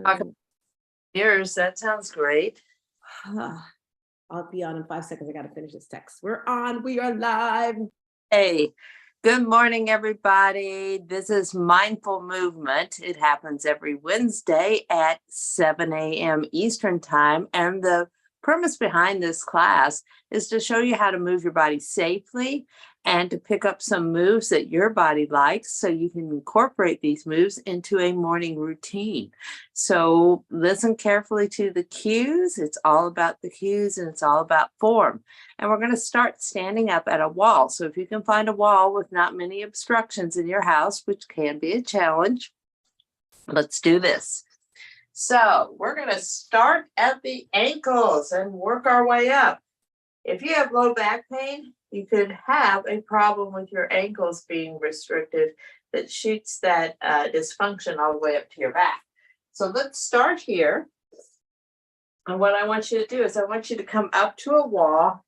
Talk about Um, yours. That sounds great. I'll be on in 5 seconds. I got to finish this text. We're on. We are live. Hey, good morning, everybody. This is Mindful Movement. It happens every Wednesday at 7 a.m. Eastern Time. And the premise behind this class is to show you how to move your body safely and to pick up some moves that your body likes so you can incorporate these moves into a morning routine. So listen carefully to the cues. It's all about the cues and it's all about form. And we're going to start standing up at a wall. So if you can find a wall with not many obstructions in your house, which can be a challenge, let's do this. So we're going to start at the ankles and work our way up. If you have low back pain, you could have a problem with your ankles being restricted that shoots that dysfunction all the way up to your back. So let's start here. And what I want you to do is I want you to come up to a wall.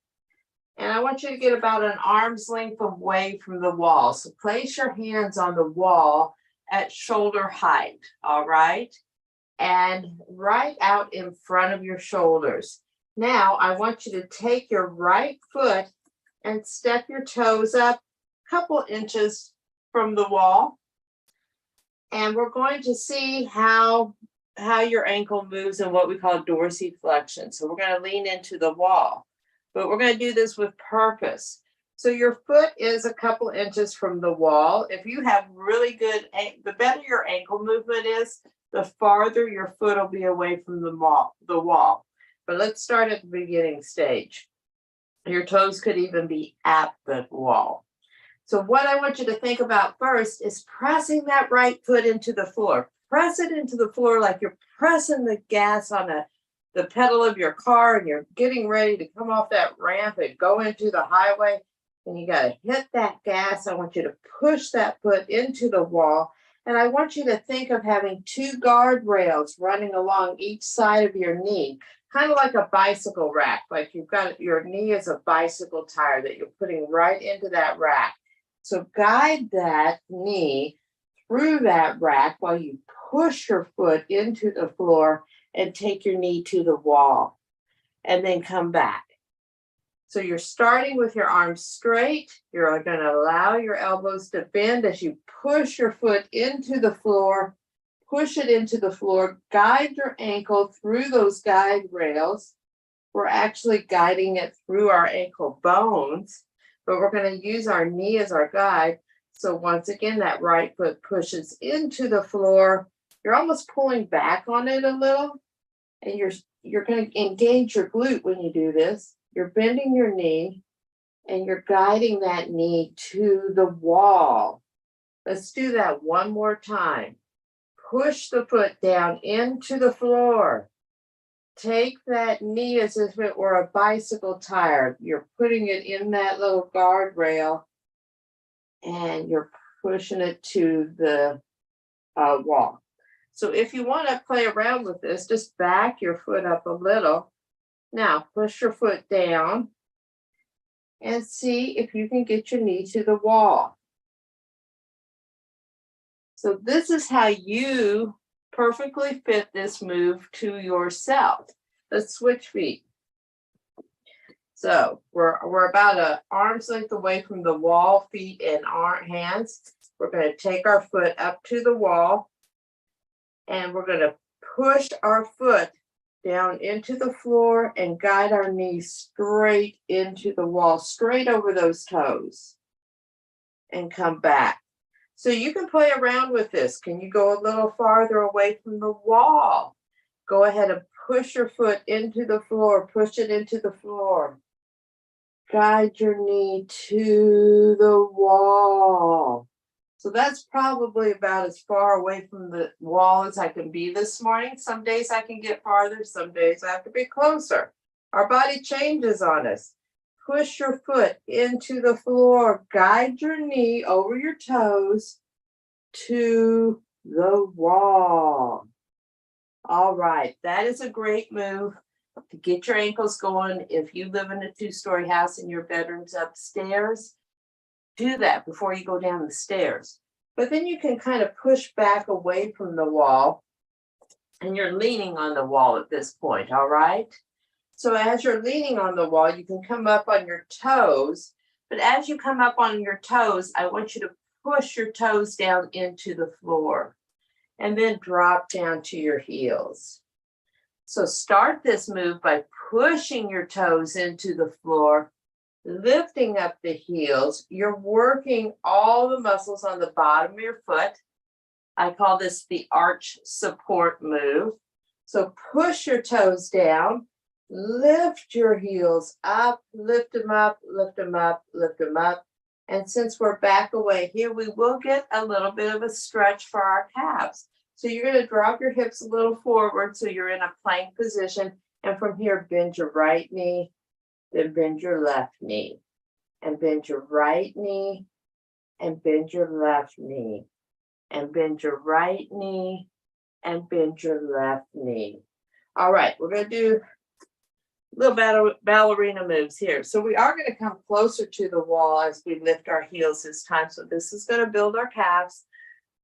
And I want you to get about an arm's length away from the wall. So place your hands on the wall at shoulder height, all right? And right out in front of your shoulders. Now, I want you to take your right foot and step your toes up a couple inches from the wall. And we're going to see how your ankle moves in what we call dorsiflexion. So we're going to lean into the wall. But we're going to do this with purpose. So your foot is a couple inches from the wall. If you have really good, the better your ankle movement is, the farther your foot will be away from the wall. But let's start at the beginning stage. Your toes could even be at the wall. So what I want you to think about first is pressing that right foot into the floor. Press it into the floor like you're pressing the gas on the pedal of your car and you're getting ready to come off that ramp and go into the highway, and you got to hit that gas. I want you to push that foot into the wall, and I want you to think of having two guardrails running along each side of your knee, kind of like a bicycle rack, like you've got your knee is a bicycle tire that you're putting right into that rack. So guide that knee through that rack while you push your foot into the floor and take your knee to the wall and then come back. So you're starting with your arms straight. You're going to allow your elbows to bend as you push your foot into the floor, push it into the floor, guide your ankle through those guide rails. We're actually guiding it through our ankle bones, but we're going to use our knee as our guide. So once again, that right foot pushes into the floor. You're almost pulling back on it a little, and you're going to engage your glute when you do this. You're bending your knee, and you're guiding that knee to the wall. Let's do that one more time. Push the foot down into the floor. Take that knee as if it were a bicycle tire. You're putting it in that little guardrail, and you're pushing it to the wall. So if you want to play around with this, just back your foot up a little. Now push your foot down and see if you can get your knee to the wall. So this is how you perfectly fit this move to yourself. Let's switch feet. So we're about an arm's length away from the wall, feet and hands. We're going to take our foot up to the wall. And we're going to push our foot down into the floor and guide our knees straight into the wall, straight over those toes, and come back. So you can play around with this. Can you go a little farther away from the wall? Go ahead and push your foot into the floor, push it into the floor. Guide your knee to the wall. So that's probably about as far away from the wall as I can be this morning. Some days I can get farther, some days I have to be closer. Our body changes on us. Push your foot into the floor. Guide your knee over your toes to the wall. All right, that is a great move to get your ankles going. If you live in a 2-story house and your bedroom's upstairs, do that before you go down the stairs. But then you can kind of push back away from the wall And you're leaning on the wall at this point, all right? So as you're leaning on the wall, you can come up on your toes. But as you come up on your toes, I want you to push your toes down into the floor and then drop down to your heels. So start this move by pushing your toes into the floor, lifting up the heels. You're working all the muscles on the bottom of your foot. I call this the arch support move. So push your toes down, lift your heels up, lift them up, lift them up, lift them up. And since we're back away here, we will get a little bit of a stretch for our calves. So you're going to drop your hips a little forward so you're in a plank position. And from here, bend your right knee, then bend your left knee, and bend your right knee, and bend your left knee, and bend your right knee, and bend your left knee. All right, we're going to do little ballerina moves here. So we are going to come closer to the wall as we lift our heels this time. So this is going to build our calves,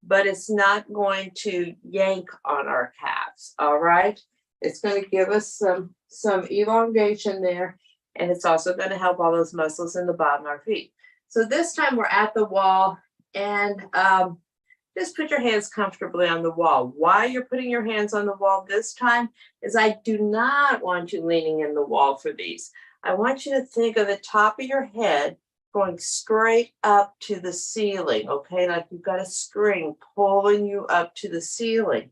but it's not going to yank on our calves. All right. It's going to give us some elongation there. And it's also going to help all those muscles in the bottom of our feet. So this time we're at the wall, and just put your hands comfortably on the wall. Why you're putting your hands on the wall this time is I do not want you leaning in the wall for these. I want you to think of the top of your head going straight up to the ceiling, okay? Like you've got a string pulling you up to the ceiling.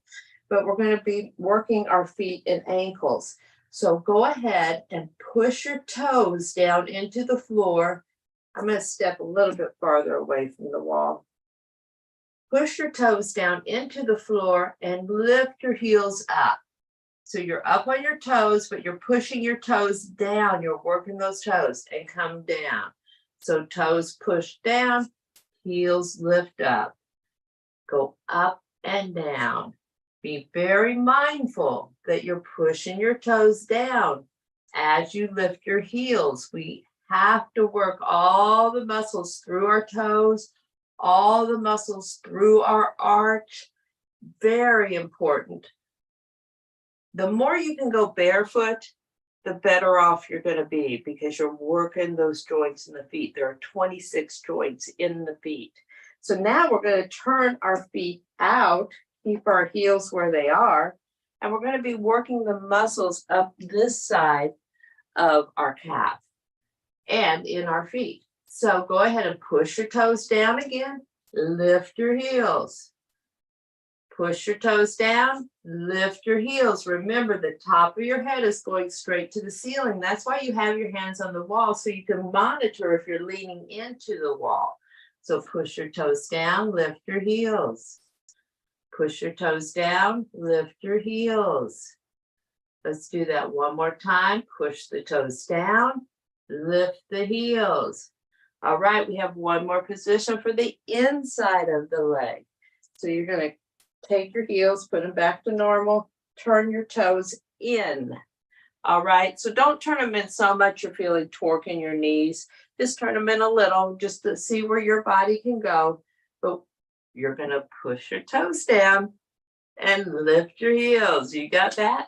But we're going to be working our feet and ankles. So go ahead and push your toes down into the floor. I'm going to step a little bit farther away from the wall. Push your toes down into the floor and lift your heels up. So you're up on your toes, but you're pushing your toes down. You're working those toes and come down. So toes push down, heels lift up. Go up and down. Be very mindful that you're pushing your toes down as you lift your heels. We have to work all the muscles through our toes, all the muscles through our arch. Very important. The more you can go barefoot, the better off you're going to be because you're working those joints in the feet. There are 26 joints in the feet. So now we're going to turn our feet out, keep our heels where they are, and we're going to be working the muscles up this side of our calf and in our feet. So go ahead and push your toes down again, lift your heels. Push your toes down, lift your heels. Remember, the top of your head is going straight to the ceiling. That's why you have your hands on the wall, so you can monitor if you're leaning into the wall. So push your toes down, lift your heels. Push your toes down, lift your heels. Let's do that one more time. Push the toes down, lift the heels. All right, we have one more position for the inside of the leg. So you're going to take your heels, put them back to normal, turn your toes in. All right, so don't turn them in so much you're feeling torque in your knees. Just turn them in a little just to see where your body can go. But you're going to push your toes down and lift your heels. You got that?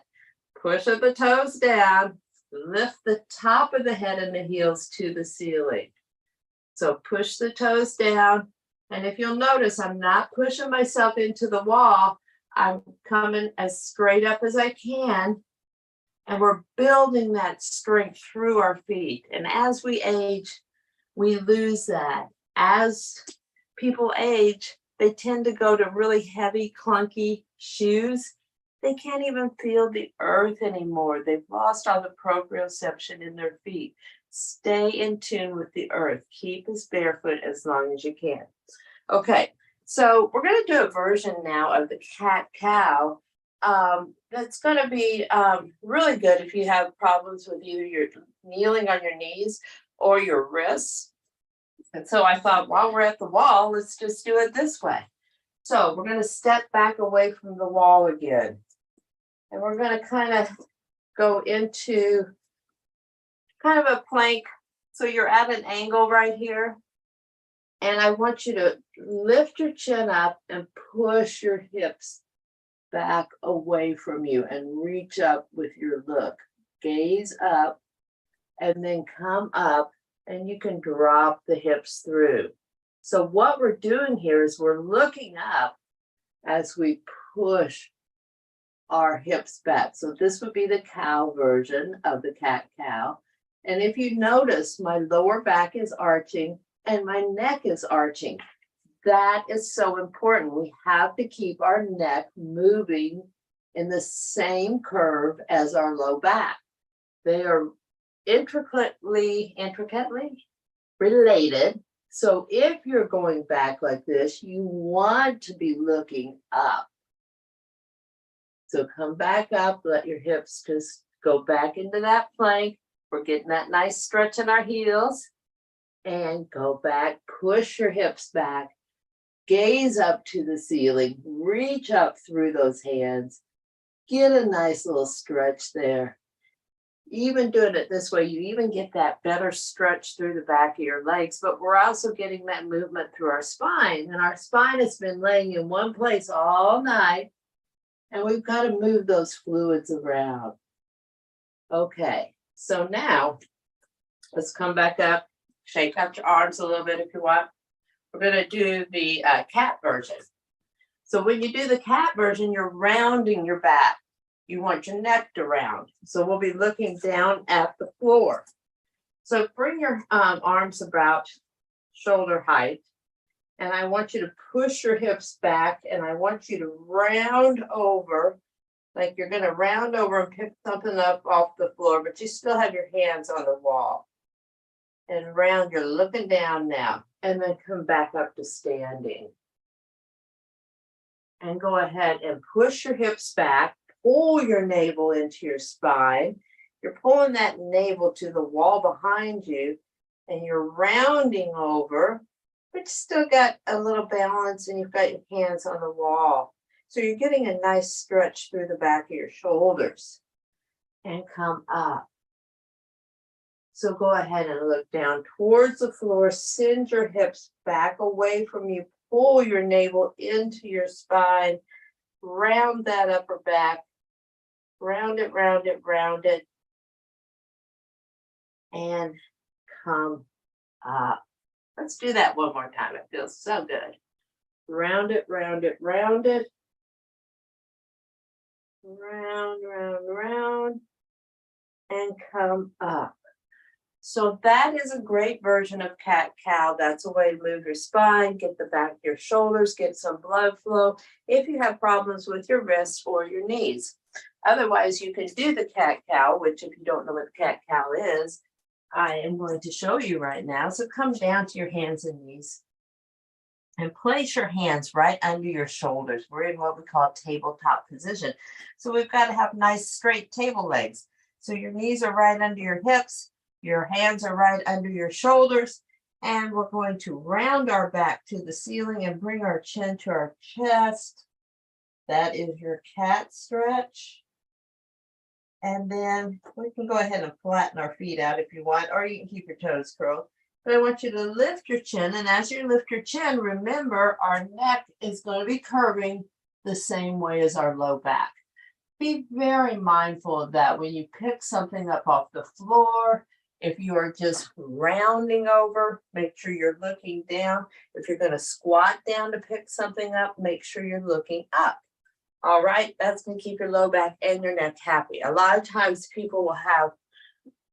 Push the toes down, lift the top of the head and the heels to the ceiling. So push the toes down. And if you'll notice, I'm not pushing myself into the wall. I'm coming as straight up as I can. And we're building that strength through our feet. And as we age, we lose that. As people age, they tend to go to really heavy, clunky shoes. They can't even feel the earth anymore. They've lost all the proprioception in their feet. Stay in tune with the earth. Keep as barefoot as long as you can. Okay, so we're going to do a version now of the cat-cow. That's going to be really good if you have problems with either your kneeling on your knees or your wrists. And so I thought, while we're at the wall, let's just do it this way. So we're going to step back away from the wall again. And we're going to kind of go into kind of a plank. So you're at an angle right here. And I want you to lift your chin up and push your hips back away from you and reach up with your look. Gaze up and then come up, and you can drop the hips through. So what we're doing here is we're looking up as we push our hips back. So this would be the cow version of the cat-cow. And if you notice, my lower back is arching and my neck is arching. That is so important. We have to keep our neck moving in the same curve as our low back. They are intricately related. So if you're going back like this, you want to be looking up. So come back up, let your hips just go back into that plank. We're getting that nice stretch in our heels. And go back, push your hips back, gaze up to the ceiling, reach up through those hands, get a nice little stretch there. Even doing it this way, you even get that better stretch through the back of your legs, but we're also getting that movement through our spine. And our spine has been laying in one place all night, and we've got to move those fluids around. Okay, so now let's come back up. Shake out your arms a little bit if you want. We're going to do the cat version. So when you do the cat version, you're rounding your back. You want your neck to round. So we'll be looking down at the floor. So bring your arms about shoulder height. And I want you to push your hips back. And I want you to round over, like you're going to round over and pick something up off the floor, but you still have your hands on the wall. And round, you're looking down now, and then come back up to standing. And go ahead and push your hips back, pull your navel into your spine. You're pulling that navel to the wall behind you, and you're rounding over, but you still got a little balance, and you've got your hands on the wall. So you're getting a nice stretch through the back of your shoulders. And come up. So go ahead and look down towards the floor, send your hips back away from you, pull your navel into your spine, round that upper back, round it, round it, round it, and come up. Let's do that one more time. It feels so good. Round it, round it, round it. Round, round, round, and come up. So that is a great version of cat-cow. That's a way to move your spine, get the back of your shoulders, get some blood flow if you have problems with your wrists or your knees. Otherwise, you can do the cat-cow, which if you don't know what the cat-cow is, I am going to show you right now. So come down to your hands and knees and place your hands right under your shoulders. We're in what we call tabletop position. So we've got to have nice straight table legs. So your knees are right under your hips. Your hands are right under your shoulders, and we're going to round our back to the ceiling and bring our chin to our chest. That is your cat stretch. And then we can go ahead and flatten our feet out if you want, or you can keep your toes curled. But I want you to lift your chin, and as you lift your chin, remember our neck is going to be curving the same way as our low back. Be very mindful of that when you pick something up off the floor. If you are just rounding over, make sure you're looking down. If you're going to squat down to pick something up, make sure you're looking up. All right, that's going to keep your low back and your neck happy. A lot of times people will have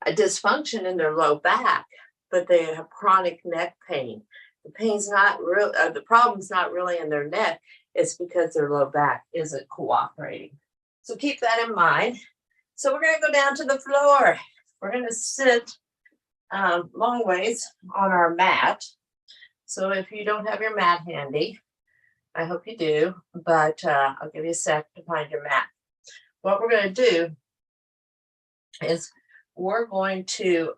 a dysfunction in their low back, but they have chronic neck pain. The pain's not real, the problem's not really in their neck. It's because their low back isn't cooperating. So keep that in mind. So we're going to go down to the floor. We're going to sit long ways on our mat. So if you don't have your mat handy, I hope you do, but I'll give you a sec to find your mat. What we're going to do is we're going to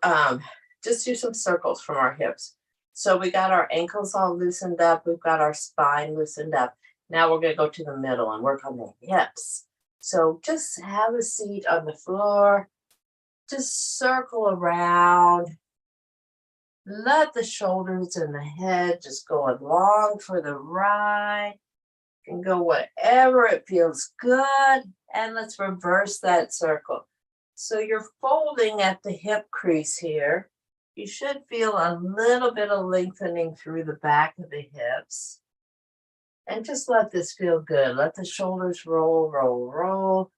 just do some circles from our hips. So we got our ankles all loosened up. We've got our spine loosened up. Now we're going to go to the middle and work on the hips. So just have a seat on the floor. Just circle around. Let the shoulders and the head just go along for the ride. can go whatever it feels good. And let's reverse that circle. So you're folding at the hip crease here. You should feel a little bit of lengthening through the back of the hips. And just let this feel good. Let the shoulders roll, roll, roll.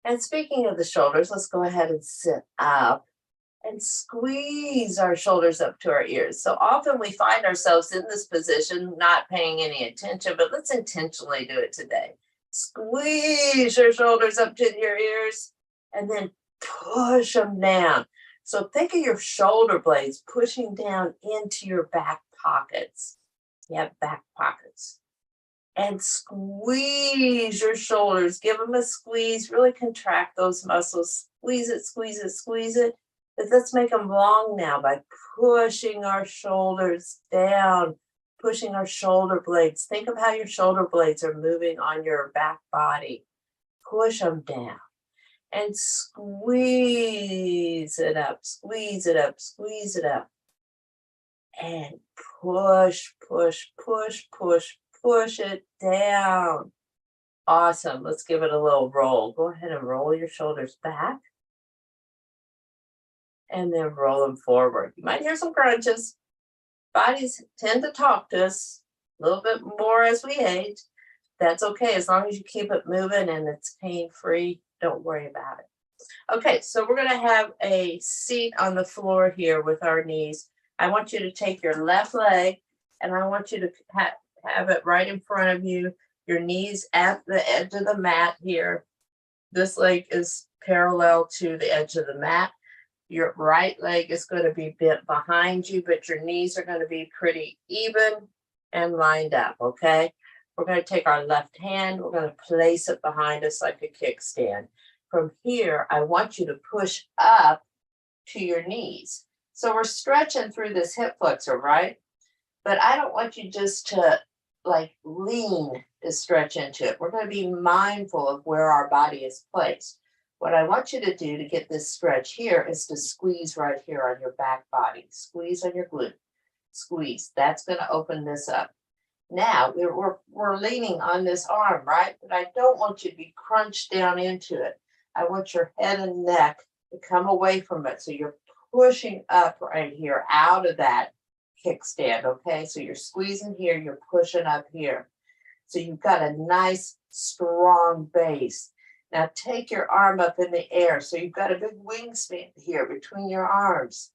And speaking of the shoulders, let's go ahead and sit up and squeeze our shoulders up to our ears. So often we find ourselves in this position, not paying any attention, but let's intentionally do it today. Squeeze your shoulders up to your ears and then push them down. So think of your shoulder blades pushing down into your back pockets. You have back pockets. And squeeze your shoulders. Give them a squeeze. Really contract those muscles. Squeeze it, squeeze it, squeeze it. But let's make them long now by pushing our shoulders down, pushing our shoulder blades. Think of how your shoulder blades are moving on your back body. Push them down. And squeeze it up, squeeze it up, squeeze it up. And push, push, push, push, push it down. Awesome. Let's give it a little roll. Go ahead and roll your shoulders back. And then roll them forward. You might hear some crunches. Bodies tend to talk to us a little bit more as we age. That's okay. As long as you keep it moving and it's pain-free, don't worry about it. Okay, so we're going to have a seat on the floor here with our knees. I want you to take your left leg and I want you to have it right in front of you, your knees at the edge of the mat here. This leg is parallel to the edge of the mat. Your right leg is going to be bent behind you, but your knees are going to be pretty even and lined up, okay? We're going to take our left hand, we're going to place it behind us like a kickstand. From here, I want you to push up to your knees. So we're stretching through this hip flexor, right? But I don't want you just to like lean to stretch into it. We're going to be mindful of where our body is placed. What I want you to do to get this stretch here is to squeeze right here on your back body. Squeeze on your glute. Squeeze. That's going to open this up. Now we're leaning on this arm, right? But I don't want you to be crunched down into it. I want your head and neck to come away from it. So you're pushing up right here out of that kickstand, okay? So you're squeezing here, you're pushing up here. So you've got a nice, strong base. Now take your arm up in the air. So you've got a big wingspan here between your arms.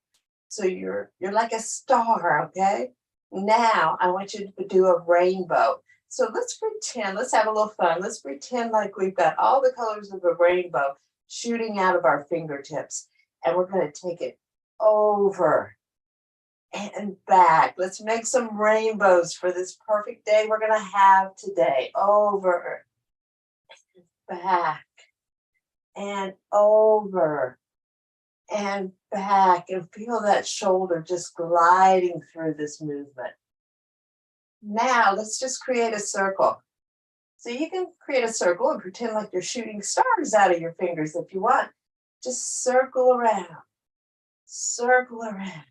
So you're like a star, okay? Now I want you to do a rainbow. So let's pretend, let's have a little fun. Let's pretend like we've got all the colors of a rainbow shooting out of our fingertips. And we're going to take it over and back. Let's make some rainbows for this perfect day we're going to have today. Over and back and over and back, and feel that shoulder just gliding through this movement. Now let's just create a circle. So you can create a circle and pretend like you're shooting stars out of your fingers if you want. Just circle around, circle around,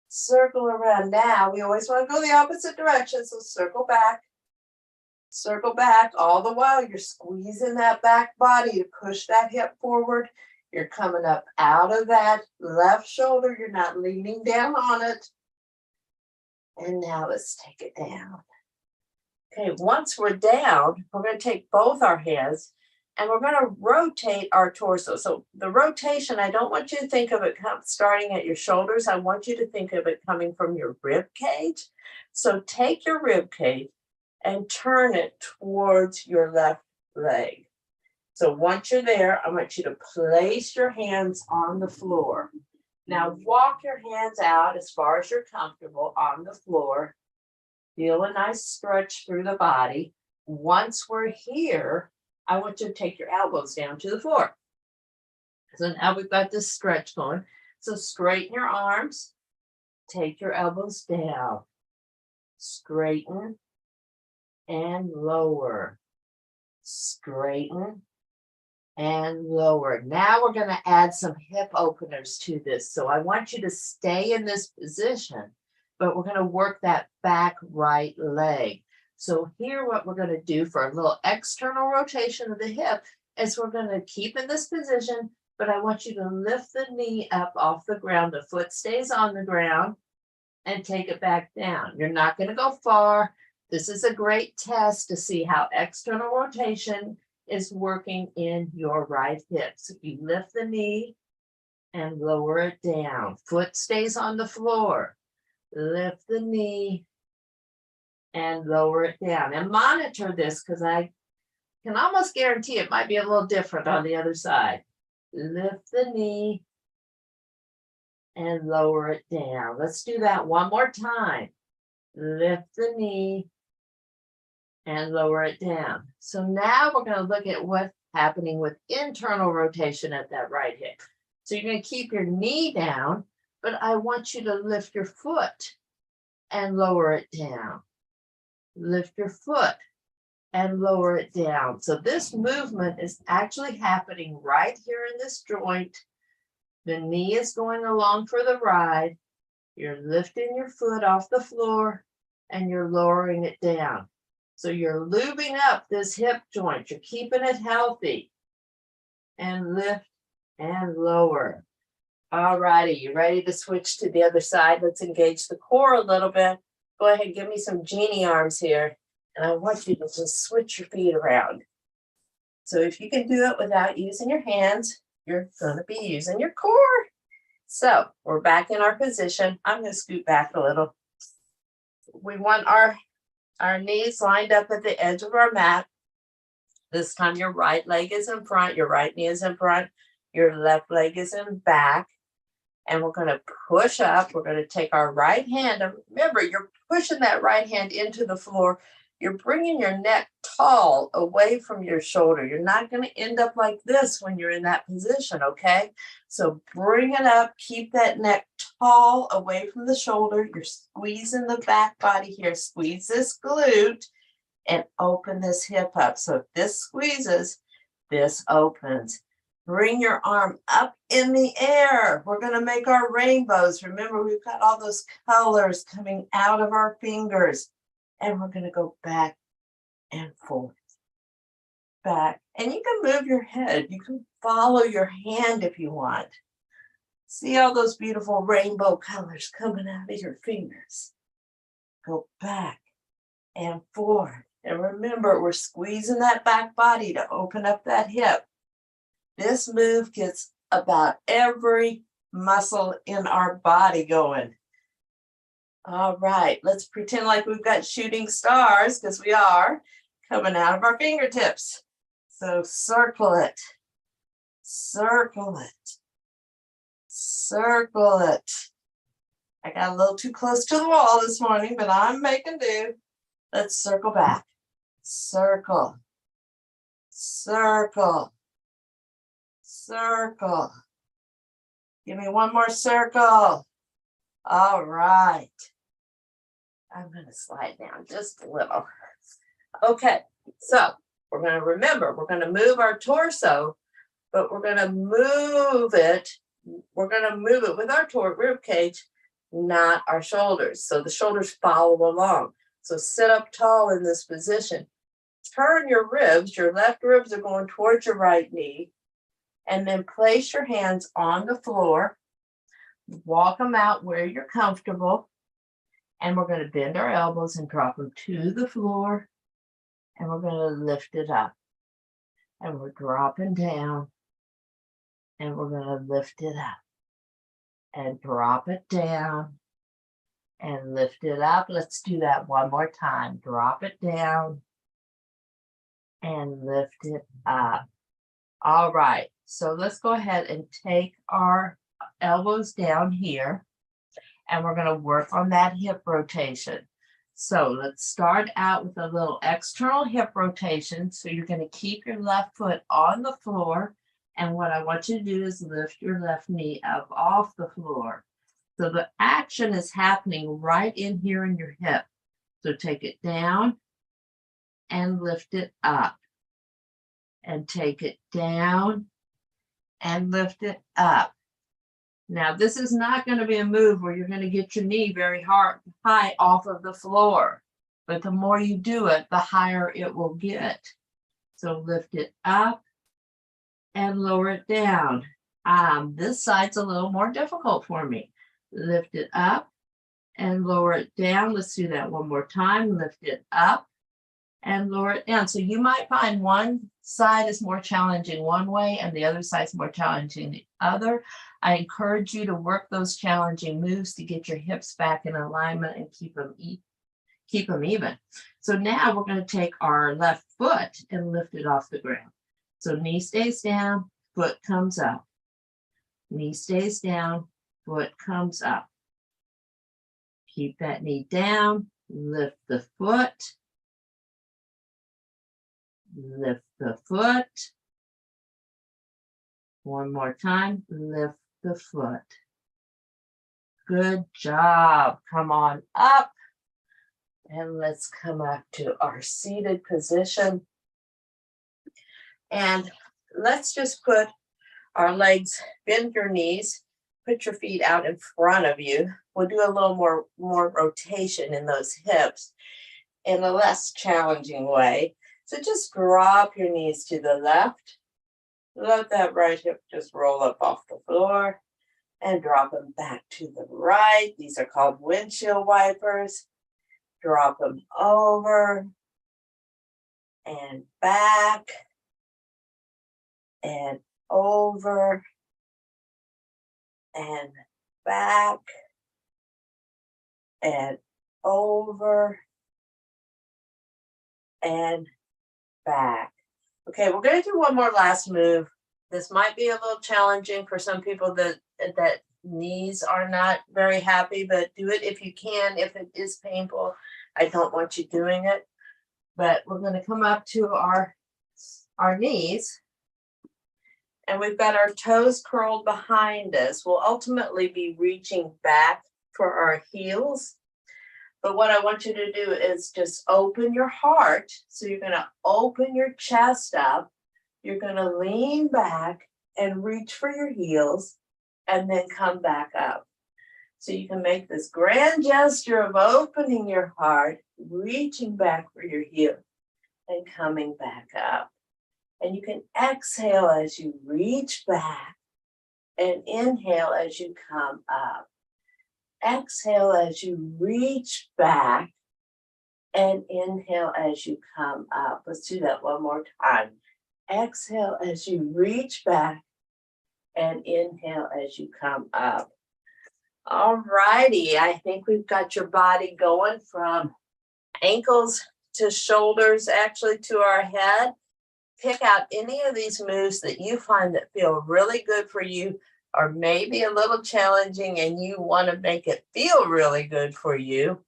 circle around. Now we always want to go the opposite direction, so circle back, all the while you're squeezing that back body to push that hip forward. You're coming up out of that left shoulder. You're not leaning down on it. And now let's take it down. Okay, once we're down, we're going to take both our hands and we're going to rotate our torso. So the rotation, I don't want you to think of it starting at your shoulders. I want you to think of it coming from your rib cage. So take your rib cage and turn it towards your left leg. So once you're there, I want you to place your hands on the floor. Now walk your hands out as far as you're comfortable on the floor. Feel a nice stretch through the body. Once we're here, I want you to take your elbows down to the floor. So now we've got this stretch going. So straighten your arms. Take your elbows down. Straighten and lower. Straighten and lower. Now we're going to add some hip openers to this. So I want you to stay in this position, but we're going to work that back right leg. So here, what we're going to do for a little external rotation of the hip is we're going to keep in this position, but I want you to lift the knee up off the ground. The foot stays on the ground and take it back down. You're not going to go far. This is a great test to see how external rotation is working in your right hip. So you lift the knee and lower it down. Foot stays on the floor. Lift the knee and lower it down. And monitor this because I can almost guarantee it might be a little different on the other side. Lift the knee and lower it down. Let's do that one more time. Lift the knee and lower it down. So now we're going to look at what's happening with internal rotation at that right hip. So you're going to keep your knee down, but I want you to lift your foot and lower it down. Lift your foot and lower it down. So this movement is actually happening right here in this joint. The knee is going along for the ride. You're lifting your foot off the floor and you're lowering it down. So you're lubing up this hip joint. You're keeping it healthy. And lift and lower. All righty, you ready to switch to the other side? Let's engage the core a little bit. Go ahead, give me some genie arms here. And I want you to just switch your feet around. So if you can do it without using your hands, you're going to be using your core. So we're back in our position. I'm going to scoot back a little. We want our knees lined up at the edge of our mat. This time your right leg is in front, your right knee is in front, your left leg is in back. And we're going to push up. We're going to take our right hand. And remember, you're pushing that right hand into the floor. You're bringing your neck tall away from your shoulder. You're not going to end up like this when you're in that position, okay? So bring it up. Keep that neck tall away from the shoulder. You're squeezing the back body here. Squeeze this glute and open this hip up. So if this squeezes, this opens. Bring your arm up in the air. We're going to make our rainbows. Remember, we've got all those colors coming out of our fingers. And we're going to go back and forth. Back. And you can move your head. You can follow your hand if you want. See all those beautiful rainbow colors coming out of your fingers. Go back and forth. And remember, we're squeezing that back body to open up that hip. This move gets about every muscle in our body going. All right, let's pretend like we've got shooting stars, because we are, coming out of our fingertips. So circle it, circle it, circle it. I got a little too close to the wall this morning, but I'm making do. Let's circle back. Circle, circle, circle. Give me one more circle. All right. I'm going to slide down just a little. Okay, so we're going to remember, we're going to move our torso, but we're going to move it. We're going to move it with our rib cage, not our shoulders. So the shoulders follow along. So sit up tall in this position. Turn your ribs. Your left ribs are going towards your right knee. And then place your hands on the floor. Walk them out where you're comfortable. And we're going to bend our elbows and drop them to the floor. And we're going to lift it up. And we're dropping down. And we're going to lift it up. And drop it down. And lift it up. Let's do that one more time. Drop it down. And lift it up. All right. So let's go ahead and take our elbows down here. And we're going to work on that hip rotation. So let's start out with a little external hip rotation. So you're going to keep your left foot on the floor. And what I want you to do is lift your left knee up off the floor. So the action is happening right in here in your hip. So take it down and lift it up. And take it down and lift it up. Now, this is not going to be a move where you're going to get your knee very high off of the floor. but the more you do it, the higher it will get. So lift it up and lower it down. This side's a little more difficult for me. Lift it up and lower it down. Let's do that one more time. Lift it up and lower it down. So you might find one side is more challenging one way and the other side is more challenging the other. I encourage you to work those challenging moves to get your hips back in alignment and keep them even. So now we're going to take our left foot and lift it off the ground. So knee stays down, foot comes up. Knee stays down, foot comes up. Keep that knee down, lift the foot. Lift the foot. One more time, lift the foot. Good job. Come on up. And let's come up to our seated position. And let's just put our legs, bend your knees, put your feet out in front of you. We'll do a little more rotation in those hips in a less challenging way. So just drop your knees to the left. Let that right hip just roll up off the floor and drop them back to the right. These are called windshield wipers. Drop them over and back and over and back and over and back. Okay, we're going to do one more last move. This might be a little challenging for some people that knees are not very happy, but do it if you can. If it is painful, I don't want you doing it. But we're going to come up to our knees, and we've got our toes curled behind us. We'll ultimately be reaching back for our heels. But what I want you to do is just open your heart. So you're going to open your chest up. You're going to lean back and reach for your heels and then come back up. So you can make this grand gesture of opening your heart, reaching back for your heel and coming back up. And you can exhale as you reach back and inhale as you come up. Exhale as you reach back and inhale as you come up. Let's do that one more time. Exhale as you reach back and inhale as you come up. All righty, I think we've got your body going from ankles to shoulders, actually to our head. Pick out any of these moves that you find that feel really good for you, or maybe a little challenging and you want to make it feel really good for you.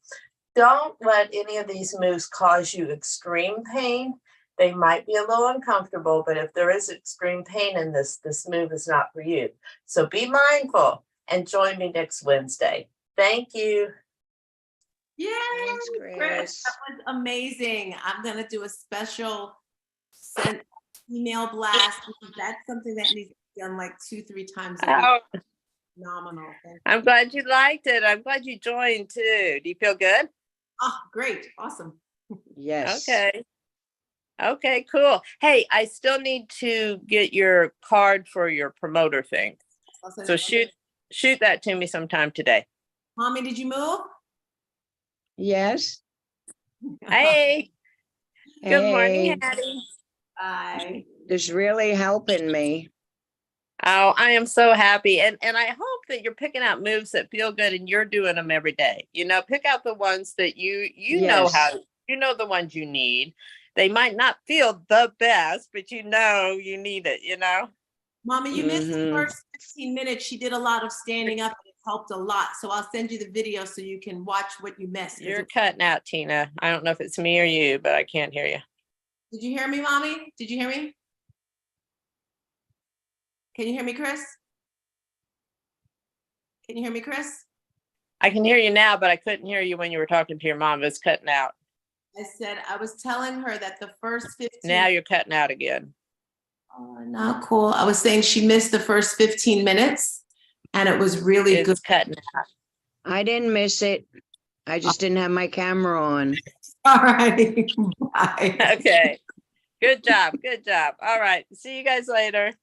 Don't let any of these moves cause you extreme pain. They might be a little uncomfortable, but if there is extreme pain in this move is not for you. So be mindful and join me next Wednesday. Thank you. Yay, Thanks, Chris. Chris. That was amazing. I'm going to do a special email blast because that's something that needs to be done like 2-3 times a week. Oh, Phenomenal. Thank you. I'm glad you liked it. I'm glad you joined too. Do you feel good? Oh, great. Awesome. Yes. Okay, cool. Hey, I still need to get your card for your promoter thing. So shoot that to me sometime today. Mommy, did you move? Yes. Hey, good morning, Hey, Hattie. Bye. it's really helping me. Oh, I am so happy. And I hope that you're picking out moves that feel good and you're doing them every day. You know, pick out the ones that you know Yes. the ones you need. They might not feel the best, but you know you need it, you know? Mommy, you missed the Mhm. first 15 minutes. She did a lot of standing up and it helped a lot. So I'll send you the video so you can watch what you missed. You're cutting out, Tina. I don't know if it's me or you, but I can't hear you. Did you hear me, Mommy? Did you hear me? Can you hear me, Chris? Can you hear me, Chris? I can hear you now, but I couldn't hear you when you were talking to your mom. It's cutting out. I said, I was telling her that the first 15. Now you're cutting out again. Oh, not cool. I was saying she missed the first 15 minutes and it was really It's good. cutting out. I didn't miss it. I just didn't have my camera on. All righty. Bye. Okay. Good job. Good job. All right. See you guys later.